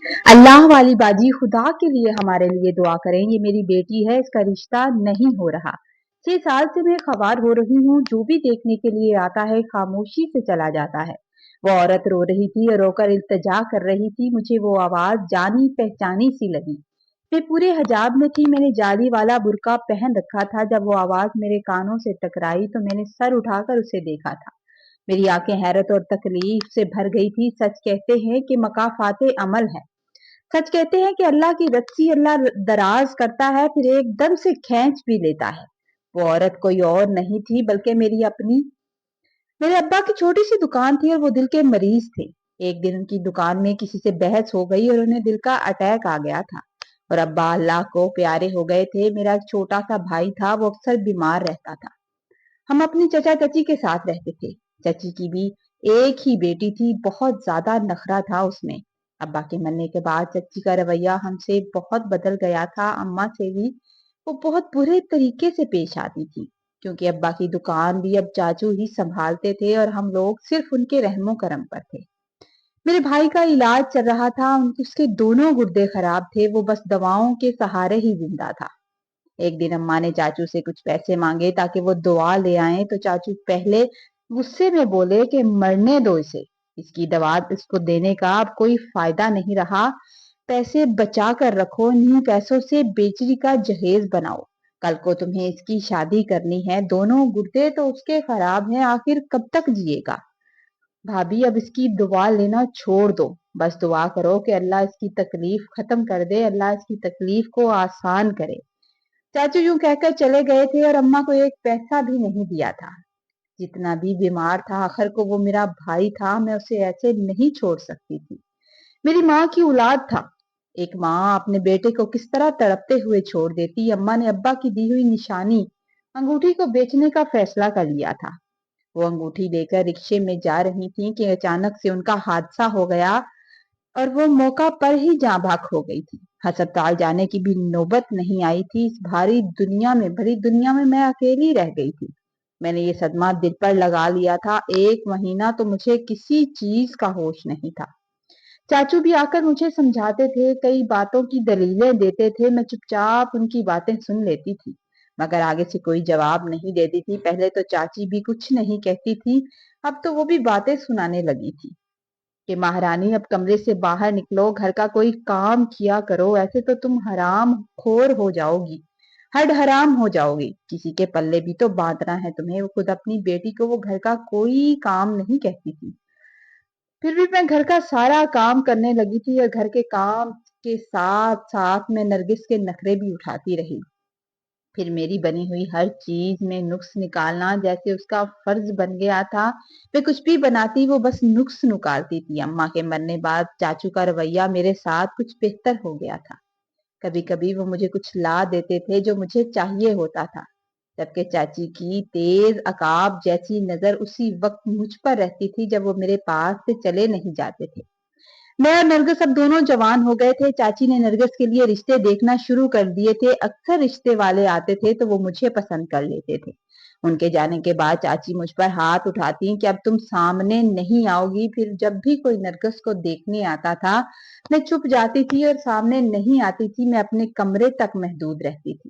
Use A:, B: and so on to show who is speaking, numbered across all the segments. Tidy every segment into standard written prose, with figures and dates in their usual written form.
A: अल्लाह वाली बाजी, खुदा के लिए हमारे लिए दुआ करें। ये मेरी बेटी है, इसका रिश्ता नहीं हो रहा। 6 साल से मैं खबर हो रही हूँ, जो भी देखने के लिए आता है खामोशी से चला जाता है। वो औरत रो रही थी और रोकर इल्तिजा कर रही थी। मुझे वो आवाज जानी पहचानी सी लगी। मैं पूरे हिजाब में थी, मैंने जाली वाला बुर्का पहन रखा था। जब वो आवाज मेरे कानों से टकराई तो मैंने सर उठाकर उसे देखा था। मेरी आंखें हैरत और तकलीफ से भर गई थी। सच कहते हैं कि मकाफाते अमल है। सच कहते हैं कि अल्लाह की रस्सी अल्लाह दराज करता है, फिर एकदम से खींच भी लेता है। वो औरत कोई और नहीं थी बल्कि मेरी अपनी मेरे अब्बा की छोटी सी दुकान थी और वो दिल के मरीज थे। एक दिन उनकी दुकान में किसी से बहस हो गई और उन्हें दिल का अटैक आ गया था और अब्बा अल्लाह को प्यारे हो गए थे। मेरा एक छोटा सा भाई था, वो अक्सर बीमार रहता था। हम अपनी चचा चची के साथ रहते थे। चची की भी एक ही बेटी थी, बहुत ज्यादा नखरा था उसमें। अब्बा के मरने के बाद चची का रवैया हमसे बहुत बदल गया था। अम्मा से भी वो बहुत बुरे तरीके से पेश आती थी, क्योंकि अब्बा की दुकान भी अब चाचू ही संभालते थे और हम लोग सिर्फ उनके रहमो करम पर थे। मेरे भाई का इलाज चल रहा था, उसके दोनों गुर्दे खराब थे, वो बस दवाओं के सहारे ही जिंदा था। एक दिन अम्मा ने चाचू से कुछ पैसे मांगे ताकि वो दुआ ले आए, तो चाचू पहले गुस्से में बोले कि मरने दो इसे, इसकी दवा इसको देने का अब कोई फायदा नहीं रहा। पैसे बचा कर रखो, इन्हीं पैसों से बेचने का जहेज बनाओ। कल को तुम्हें इसकी शादी करनी है। दोनों गुर्दे तो उसके खराब हैं, आखिर कब तक जिएगा। भाभी, अब इसकी दुआ लेना छोड़ दो। बस दुआ करो कि अल्लाह इसकी तकलीफ खत्म कर दे, अल्लाह इसकी तकलीफ को आसान करे। चाचू यूं कहकर चले गए थे और अम्मा को एक पैसा भी नहीं दिया था। जितना भी बीमार था, आखिर को वो मेरा भाई था, मैं उसे ऐसे नहीं छोड़ सकती थी। मेरी माँ की औलाद था। एक माँ अपने बेटे को किस तरह तड़पते हुए छोड़ देती। अम्मा ने अब्बा की दी हुई निशानी अंगूठी को बेचने का फैसला कर लिया था। वो अंगूठी लेकर रिक्शे में जा रही थी कि अचानक से उनका हादसा हो गया और वो मौका पर ही जाँ भाग हो गई थी। अस्पताल जाने की भी नौबत नहीं आई थी। इस भरी दुनिया में मैं अकेली रह गई थी। मैंने ये सदमा दिल पर लगा लिया था। 1 महीना तो मुझे किसी चीज का होश नहीं था। चाचू भी आकर मुझे समझाते थे, कई बातों की दलीलें देते थे। मैं चुपचाप उनकी बातें सुन लेती थी, मगर आगे से कोई जवाब नहीं देती थी। पहले तो चाची भी कुछ नहीं कहती थी, अब तो वो भी बातें सुनाने लगी थी कि महारानी, अब कमरे से बाहर निकलो, घर का कोई काम किया करो, ऐसे तो तुम हराम खोर हो जाओगी, हड हराम हो जाओगी। किसी के पल्ले भी तो बांधना है तुम्हें। वो खुद अपनी बेटी को वो घर का कोई काम नहीं कहती थी, फिर भी मैं घर का सारा काम करने लगी थी और घर के काम के साथ साथ मैं नरगिस के नखरे भी उठाती रही। फिर मेरी बनी हुई हर चीज में नुक्स निकालना जैसे उसका फर्ज बन गया था। मैं कुछ भी बनाती, वो बस नुक्स निकालती थी। अम्मा के मरने बाद चाचू का रवैया मेरे साथ कुछ बेहतर हो गया था। कभी कभी वो मुझे कुछ ला देते थे जो मुझे चाहिए होता था, जबकि चाची की तेज अकाब जैसी नजर उसी वक्त मुझ पर रहती थी जब वो मेरे पास से चले नहीं जाते थे। मैं और नरगिस अब दोनों जवान हो गए थे। चाची ने नरगिस के लिए रिश्ते देखना शुरू कर दिए थे। अक्सर रिश्ते वाले आते थे तो वो मुझे पसंद कर लेते थे। उनके जाने के बाद चाची मुझ पर हाथ उठाती कि अब तुम सामने नहीं आओगी। फिर जब भी कोई नरगिस को देखने आता था, मैं चुप जाती थी और सामने नहीं आती थी। मैं अपने कमरे तक महदूद रहती थी।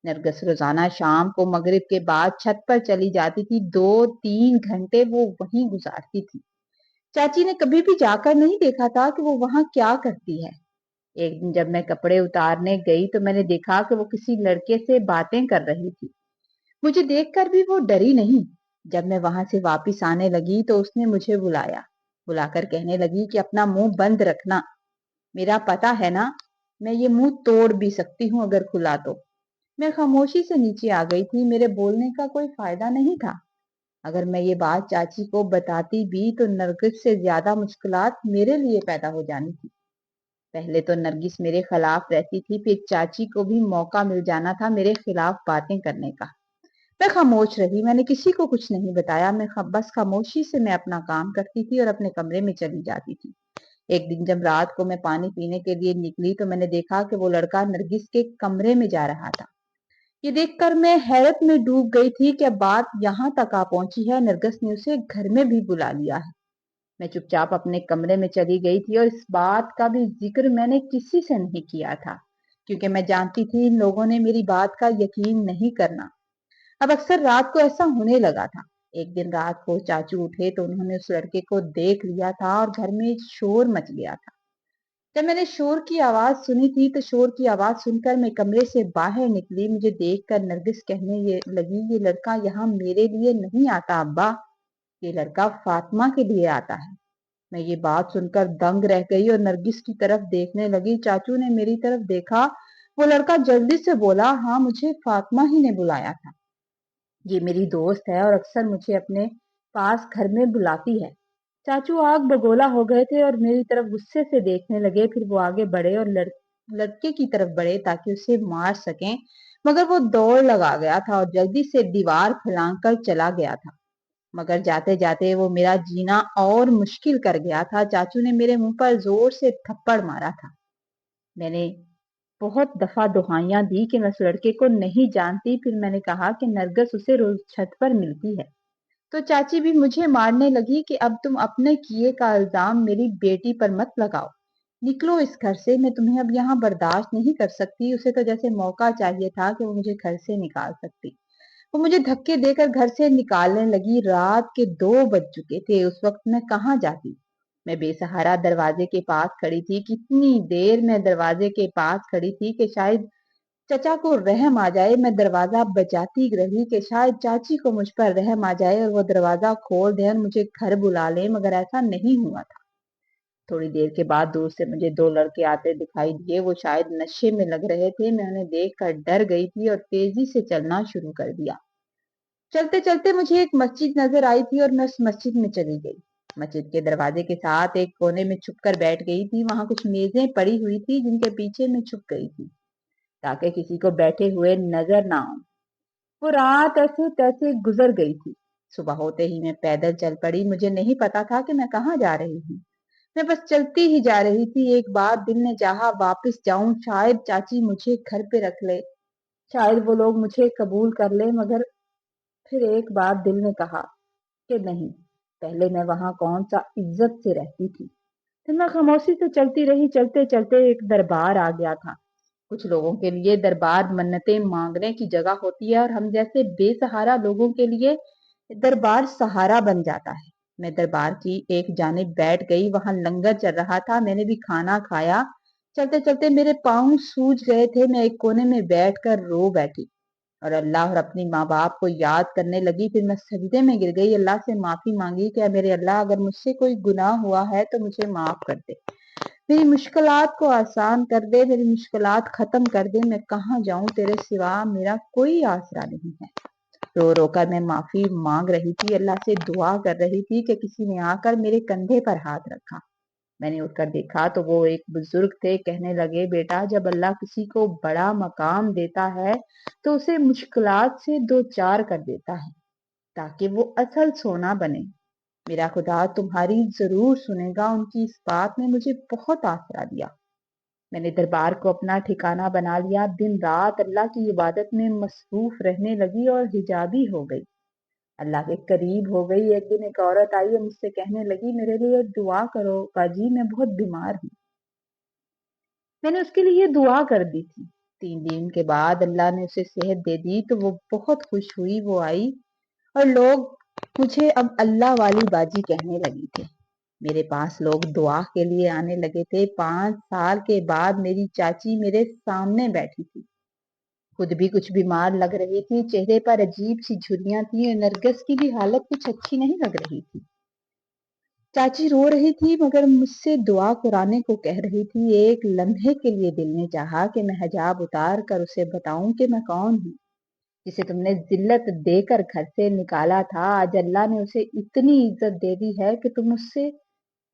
A: नरगिस रोजाना शाम को मगरिब के बाद छत पर चली जाती थी। 2-3 घंटे वो वहीं गुजारती थी। चाची ने कभी भी जाकर नहीं देखा था कि वो वहां क्या करती है। एक दिन जब मैं कपड़े उतारने गई तो मैंने देखा कि वो किसी लड़के से बातें कर रही थी। मुझे देखकर भी वो डरी नहीं। जब मैं वहां से वापस आने लगी तो उसने मुझे बुलाया, बुलाकर कहने लगी कि अपना मुंह बंद रखना, मेरा पता है ना, मैं ये मुंह तोड़ भी सकती हूँ अगर खुला तो। मैं खामोशी से नीचे आ गई थी। मेरे बोलने का कोई फायदा नहीं था। अगर मैं ये बात चाची को बताती भी तो नरगिस से ज्यादा मुश्किलात मेरे लिए पैदा हो जानी थी। पहले तो नरगिस मेरे खिलाफ रहती थी, फिर चाची को भी मौका मिल जाना था मेरे खिलाफ बातें करने का। मैं खामोश रही, मैंने किसी को कुछ नहीं बताया। बस खामोशी से मैं अपना काम करती थी और अपने कमरे में चली जाती थी। एक दिन जब रात को मैं पानी पीने के लिए निकली तो मैंने देखा कि वो लड़का नरगिस के कमरे में जा रहा था। ये देखकर मैं हैरत में डूब गई थी कि अब बात यहाँ तक आ पहुंची है, नरगिस ने उसे घर में भी बुला लिया है। मैं चुपचाप अपने कमरे में चली गई थी और इस बात का भी जिक्र मैंने किसी से नहीं किया था, क्योंकि मैं जानती थी इन लोगों ने मेरी बात का यकीन नहीं करना। अब अक्सर रात को ऐसा होने लगा था। एक दिन रात को चाचू उठे तो उन्होंने उस लड़के को देख लिया था और घर में शोर मच गया था। जब मैंने शोर की आवाज सुनी थी तो शोर की आवाज सुनकर मैं कमरे से बाहर निकली। मुझे देखकर नरगिस कहने लगी, ये लड़का यहाँ मेरे लिए नहीं आता अब्बा, ये लड़का फातिमा के लिए आता है। मैं ये बात सुनकर दंग रह गई और नरगिस की तरफ देखने लगी। चाचू ने मेरी तरफ देखा। वो लड़का जल्दी से बोला, हाँ मुझे फातिमा ही ने बुलाया था। ये मेरी दोस्त है और अक्सर मुझे अपने पास घर में बुलाती है। चाचू आग बगोला हो गए थे और मेरी तरफ गुस्से से देखने लगे। फिर वो आगे बढ़े और लड़के की तरफ बढ़े ताकि उसे मार सकें, मगर वो दौड़ लगा गया था और जल्दी से दीवार फैलाकर चला गया था। मगर जाते जाते वो मेरा जीना और मुश्किल कर गया था। चाचू ने मेरे मुंह पर जोर से थप्पड़ मारा था। मैंने बहुत दफा दुहाइयां दी कि मैं उस लड़के को नहीं जानती। फिर मैंने कहा कि नरगिस उसे रोज छत पर मिलती है। तो चाची भी मुझे मारने लगी कि अब तुम अपने किए का इल्जाम मेरी बेटी पर मत लगाओ। निकलो इस घर से, मैं तुम्हें अब यहाँ बर्दाश्त नहीं कर सकती। उसे तो जैसे मौका चाहिए था कि वो मुझे घर से निकाल सकती। वो मुझे धक्के देकर घर से निकालने लगी। रात के 2 बज चुके थे। उस वक्त मैं कहाँ जाती। मैं बेसहारा दरवाजे के पास खड़ी थी। कितनी देर मैं दरवाजे के पास खड़ी थी कि शायद चचा को रहम आ जाए। मैं दरवाजा बजाती रही कि शायद चाची को मुझ पर रहम आ जाए और वो दरवाजा खोल दे और मुझे घर बुला ले, मगर ऐसा नहीं हुआ था। थोड़ी देर के बाद दूर से मुझे 2 लड़के आते दिखाई दिए। वो शायद नशे में लग रहे थे। मैं उन्हें देखकर डर गई थी और तेजी से चलना शुरू कर दिया। चलते चलते मुझे एक मस्जिद नजर आई थी और मैं उस मस्जिद में चली गई। मस्जिद के दरवाजे के साथ एक कोने में छुपकर बैठ गई थी। वहां कुछ मेजें पड़ी हुई थी जिनके पीछे मैं छुप गई थी ताकि किसी को बैठे हुए नजर ना आऊं। वो रात ऐसे तैसे गुजर गई थी। सुबह होते ही मैं पैदल चल पड़ी। मुझे नहीं पता था कि मैं कहाँ जा रही हूँ। मैं बस चलती ही जा रही थी। एक बार दिल ने चाहा वापस जाऊं, शायद चाची मुझे घर पे रख ले, शायद वो लोग मुझे कबूल कर ले। मगर फिर एक बार दिल ने कहा कि नहीं, पहले मैं वहां कौन सा इज्जत से रहती थी। फिर मैं खामोशी से चलती रही। चलते चलते एक दरबार आ गया था। कुछ लोगों के लिए दरबार मन्नतें मांगने की जगह होती है और हम जैसे बेसहारा लोगों के लिए दरबार सहारा बन जाता है। मैं दरबार की एक जानिब बैठ गई। वहां लंगर चल रहा था। मैंने भी खाना खाया। चलते चलते मेरे पांव सूज गए थे। मैं एक कोने में बैठकर रो बैठी और अल्लाह और अपनी माँ बाप को याद करने लगी। फिर मैं सजदे में गिर गई। अल्लाह से माफी मांगी कि मेरे अल्लाह, अगर मुझसे कोई गुनाह हुआ है तो मुझे माफ कर दे, मेरी मुश्किलात को आसान कर दे, मेरी मुश्किलात खत्म कर दे। मैं कहाँ जाऊं, तेरे सिवा मेरा कोई आसरा नहीं है। रो रो कर मैं माफी मांग रही थी, अल्लाह से दुआ कर रही थी कि किसी ने आकर मेरे कंधे पर हाथ रखा। मैंने उठकर देखा तो वो एक बुजुर्ग थे। कहने लगे, बेटा, जब अल्लाह किसी को बड़ा मकाम देता है तो उसे मुश्किलात से दो चार कर देता है ताकि वो असल सोना बने। मेरा खुदा तुम्हारी जरूर सुनेगा। उनकी इस बात ने मुझे बहुत आसरा दिया। मैंने दरबार को अपना ठिकाना बना लिया। दिन रात अल्लाह की इबादत में मसरूफ रहने लगी और हिजाबी हो गई, अल्लाह के करीब हो गई। एक दिन एक औरत आई और मुझसे कहने लगी, मेरे लिए दुआ करो काजी, मैं बहुत बीमार हूँ। मैंने उसके लिए दुआ कर दी थी। 3 दिन के बाद अल्लाह ने उसे सेहत दे दी तो वो बहुत खुश हुई। वो आई और लोग मुझे अब अल्लाह वाली बाजी कहने लगी थी। मेरे पास लोग दुआ के लिए आने लगे थे। 5 साल के बाद मेरी चाची मेरे सामने बैठी थी। खुद भी कुछ बीमार लग रही थी। चेहरे पर अजीब सी झुर्रियां थी और नरगिस की भी हालत कुछ अच्छी नहीं लग रही थी। चाची रो रही थी मगर मुझसे दुआ कुराने को कह रही थी। एक लम्हे के लिए दिल ने चाहा कि मैं हिजाब उतार कर उसे बताऊं कि मैं कौन हूँ, जिसे तुमने जिल्लत देकर घर से निकाला था। आज अल्लाह ने उसे इतनी इज्जत दे दी है कि तुम उससे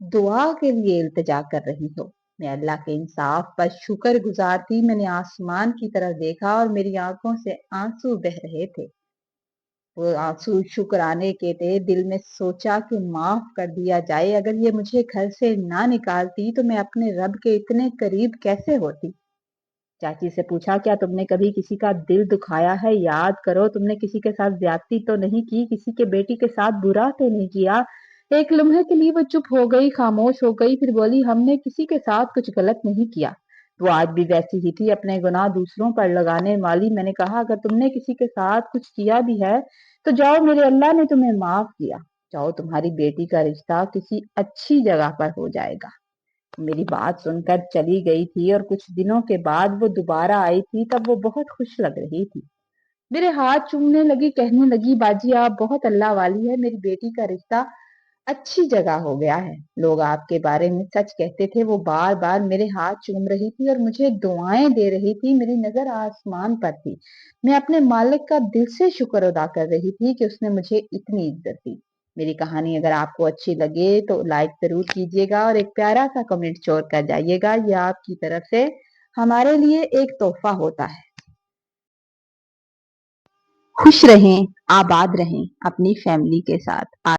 A: दुआ के लिए इल्तिजा कर रही हो। मैं अल्लाह के इंसाफ पर शुक्र गुजार थी। मैंने आसमान की तरफ देखा और मेरी आंखों से आंसू बह रहे थे। वो आंसू शुक्राने के थे। दिल में सोचा कि माफ कर दिया जाए। अगर ये मुझे घर से ना निकालती तो मैं अपने रब के इतने करीब कैसे होती। चाची से पूछा, क्या तुमने कभी किसी का दिल दुखाया है? याद करो, तुमने किसी के साथ ज्यादती तो नहीं की, किसी के बेटी के साथ बुरा तो नहीं किया, एक लम्हे के लिए वो चुप हो गई, खामोश हो गई, फिर बोली, हमने किसी के साथ कुछ गलत नहीं किया। वो आज भी वैसी ही थी, अपने गुनाह दूसरों पर लगाने वाली। मैंने कहा, अगर तुमने किसी के साथ कुछ किया भी है तो जाओ, मेरे अल्लाह ने तुम्हें माफ किया। जाओ, तुम्हारी बेटी का रिश्ता किसी अच्छी जगह पर हो जाएगा। मेरी बात सुनकर चली गई थी और कुछ दिनों के बाद वो दोबारा आई थी। तब वो बहुत खुश लग रही थी, मेरे हाथ चूमने लगी, कहने लगी, बाजी आप बहुत अल्लाह वाली है, मेरी बेटी का रिश्ता अच्छी जगह हो गया है। लोग आपके बारे में सच कहते थे। वो बार बार मेरे हाथ चूम रही थी और मुझे दुआएं दे रही थी। मेरी नजर आसमान पर थी। मैं अपने मालिक का दिल से शुक्र अदा कर रही थी कि उसने मुझे इतनी इज्जत दी। मेरी कहानी अगर आपको अच्छी लगे तो लाइक जरूर कीजिएगा और एक प्यारा सा कमेंट छोड़ कर जाइएगा। यह आपकी तरफ से हमारे लिए एक तोहफा होता है। खुश रहें, आबाद रहें अपनी फैमिली के साथ।